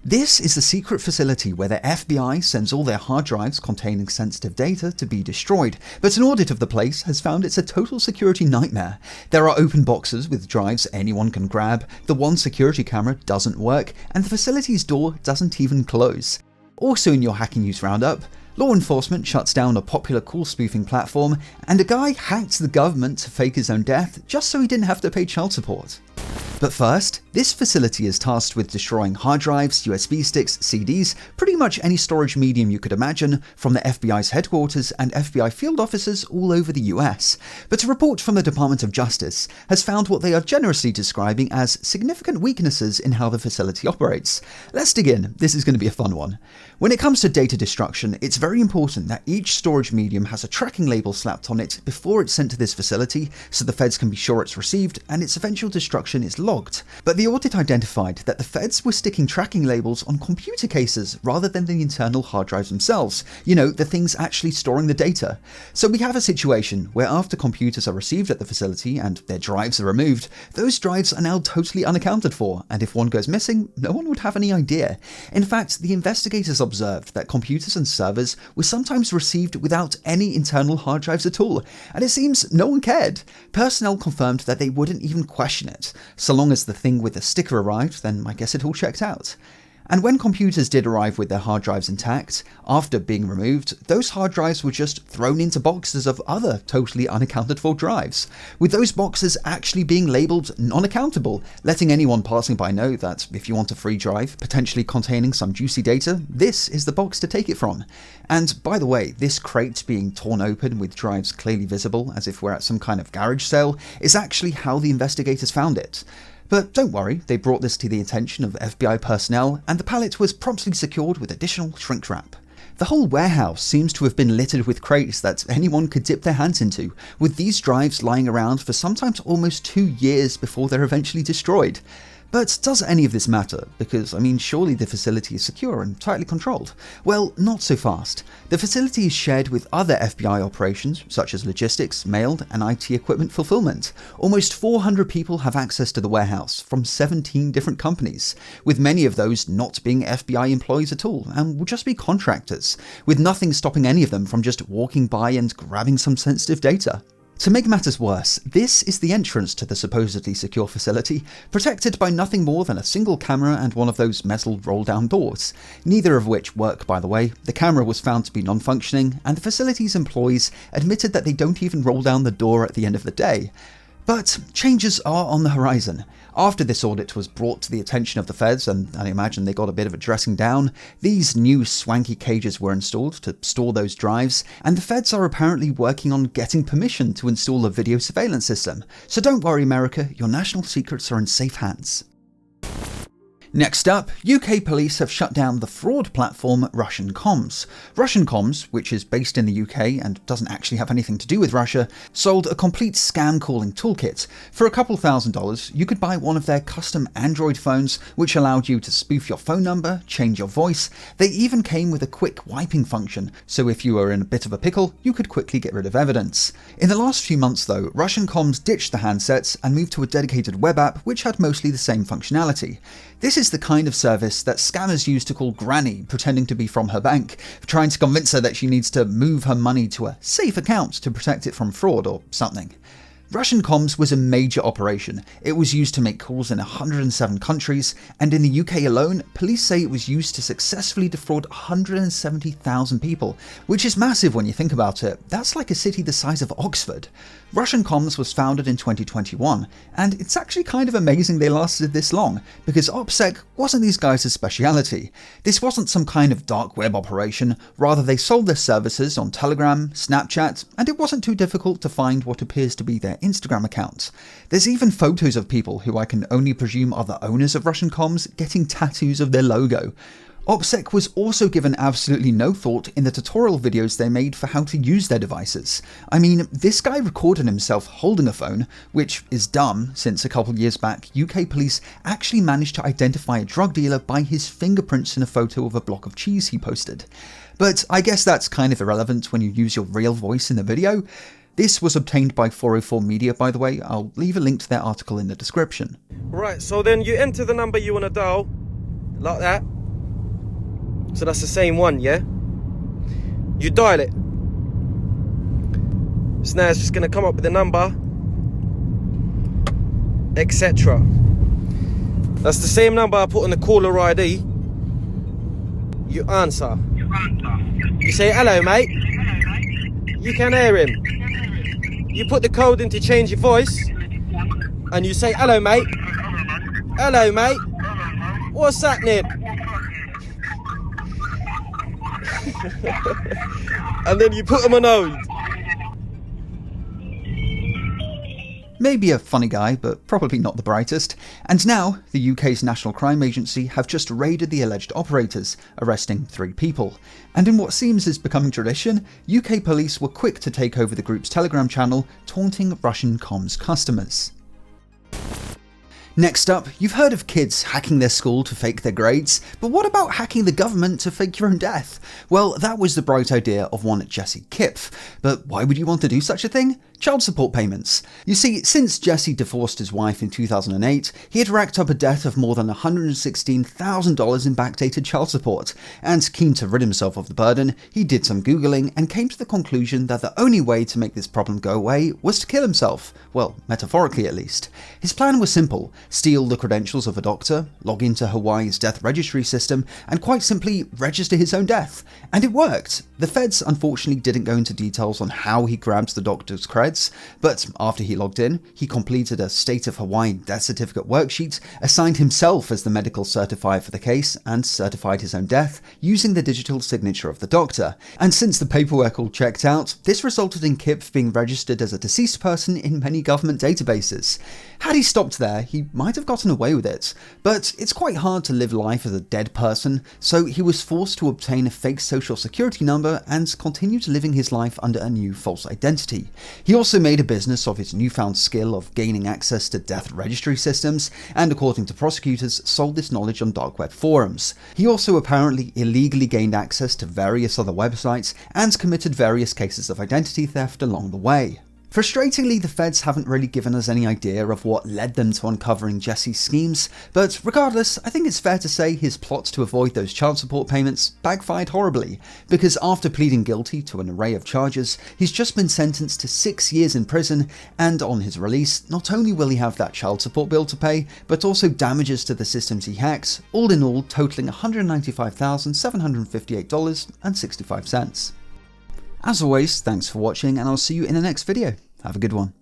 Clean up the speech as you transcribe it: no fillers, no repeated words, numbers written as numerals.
This is the secret facility where the FBI sends all their hard drives containing sensitive data to be destroyed, but an audit of the place has found it's a total security nightmare. There are open boxes with drives anyone can grab, the one security camera doesn't work, and the facility's door doesn't even close. Also in your hacking news roundup, law enforcement shuts down a popular call spoofing platform, and a guy hacked the government to fake his own death just so he didn't have to pay child support. But first, this facility is tasked with destroying hard drives, USB sticks, CDs, pretty much any storage medium you could imagine, from the FBI's headquarters and FBI field offices all over the US. But a report from the Department of Justice has found what they are generously describing as significant weaknesses in how the facility operates. Let's dig in, this is going to be a fun one. When it comes to data destruction, it's very important that each storage medium has a tracking label slapped on it before it's sent to this facility, so the feds can be sure it's received and its eventual destruction is logged. But the audit identified that the feds were sticking tracking labels on computer cases rather than the internal hard drives themselves, the things actually storing the data. So we have a situation where after computers are received at the facility and their drives are removed, those drives are now totally unaccounted for, and if one goes missing, no one would have any idea. In fact, the investigators observed that computers and servers were sometimes received without any internal hard drives at all, and it seems no one cared. Personnel confirmed that they wouldn't even question it. So long as the thing with the sticker arrived, then I guess it all checked out. And when computers did arrive with their hard drives intact, after being removed, those hard drives were just thrown into boxes of other totally unaccounted for drives, with those boxes actually being labelled non-accountable, letting anyone passing by know that if you want a free drive, potentially containing some juicy data, this is the box to take it from. And by the way, this crate being torn open with drives clearly visible, as if we're at some kind of garage sale, is actually how the investigators found it. But don't worry, they brought this to the attention of FBI personnel, and the pallet was promptly secured with additional shrink wrap. The whole warehouse seems to have been littered with crates that anyone could dip their hands into, with these drives lying around for sometimes almost 2 years before they're eventually destroyed. But does any of this matter? Because, surely the facility is secure and tightly controlled. Well, not so fast. The facility is shared with other FBI operations, such as logistics, mail, and IT equipment fulfillment. Almost 400 people have access to the warehouse, from 17 different companies, with many of those not being FBI employees at all, and will just be contractors, with nothing stopping any of them from just walking by and grabbing some sensitive data. To make matters worse, this is the entrance to the supposedly secure facility, protected by nothing more than a single camera and one of those metal roll-down doors, neither of which work, by the way. The camera was found to be non-functioning, and the facility's employees admitted that they don't even roll down the door at the end of the day. But changes are on the horizon. After this audit was brought to the attention of the feds, and I imagine they got a bit of a dressing down, these new swanky cages were installed to store those drives, and the feds are apparently working on getting permission to install a video surveillance system. So don't worry, America, your national secrets are in safe hands. Next up, UK police have shut down the fraud platform Russian Comms. Russian Comms, which is based in the UK and doesn't actually have anything to do with Russia, sold a complete scam calling toolkit. For a couple $1,000s, you could buy one of their custom Android phones, which allowed you to spoof your phone number, change your voice. They even came with a quick wiping function, so if you were in a bit of a pickle, you could quickly get rid of evidence. In the last few months though, Russian Comms ditched the handsets and moved to a dedicated web app which had mostly the same functionality. This is the kind of service that scammers use to call Granny, pretending to be from her bank, trying to convince her that she needs to move her money to a safe account to protect it from fraud or something. Russian Comms was a major operation. It was used to make calls in 107 countries, and in the UK alone, police say it was used to successfully defraud 170,000 people, which is massive when you think about it. That's like a city the size of Oxford. Russian Comms was founded in 2021, and it's actually kind of amazing they lasted this long, because OPSEC wasn't these guys' speciality. This wasn't some kind of dark web operation, rather they sold their services on Telegram, Snapchat, and it wasn't too difficult to find what appears to be their Instagram account. There's even photos of people who I can only presume are the owners of Russian Comms getting tattoos of their logo. OPSEC was also given absolutely no thought in the tutorial videos they made for how to use their devices. This guy recorded himself holding a phone, which is dumb since a couple years back UK police actually managed to identify a drug dealer by his fingerprints in a photo of a block of cheese he posted. But I guess that's kind of irrelevant when you use your real voice in the video. This was obtained by 404 Media, by the way. I'll leave a link to their article in the description. Right, so then you enter the number you want to dial, like that. So that's the same one, yeah? You dial it. So now it's just going to come up with the number, etc. That's the same number I put on the caller ID. You answer. You say, hello, mate. You can hear him. You put the code in to change your voice. And you say, hello, mate. Hello, mate. What's happening? And then you put them on hold. Maybe a funny guy, but probably not the brightest. And now, the UK's National Crime Agency have just raided the alleged operators, arresting 3 people. And in what seems is becoming tradition, UK police were quick to take over the group's Telegram channel, taunting Russian comms customers. Next up, you've heard of kids hacking their school to fake their grades, but what about hacking the government to fake your own death? Well, that was the bright idea of one Jesse Kipf, but why would you want to do such a thing? Child support payments. You see, since Jesse divorced his wife in 2008, he had racked up a debt of more than $116,000 in backdated child support, and keen to rid himself of the burden, he did some googling and came to the conclusion that the only way to make this problem go away was to kill himself, well, metaphorically at least. His plan was simple: steal the credentials of a doctor, log into Hawaii's death registry system, and quite simply register his own death. And it worked. The feds unfortunately didn't go into details on how he grabbed the doctor's creds, but after he logged in, he completed a State of Hawaii death certificate worksheet, assigned himself as the medical certifier for the case, and certified his own death using the digital signature of the doctor. And since the paperwork all checked out, this resulted in Kipf being registered as a deceased person in many government databases. Had he stopped there, he might have gotten away with it, but it's quite hard to live life as a dead person, so he was forced to obtain a fake social security number and continued living his life under a new false identity. He also made a business of his newfound skill of gaining access to death registry systems, and according to prosecutors, sold this knowledge on dark web forums. He also apparently illegally gained access to various other websites and committed various cases of identity theft along the way. Frustratingly, the feds haven't really given us any idea of what led them to uncovering Jesse's schemes, but regardless, I think it's fair to say his plots to avoid those child support payments backfired horribly, because after pleading guilty to an array of charges, he's just been sentenced to 6 years in prison, and on his release, not only will he have that child support bill to pay, but also damages to the systems he hacks, all in all totaling $195,758.65. As always, thanks for watching, and I'll see you in the next video. Have a good one.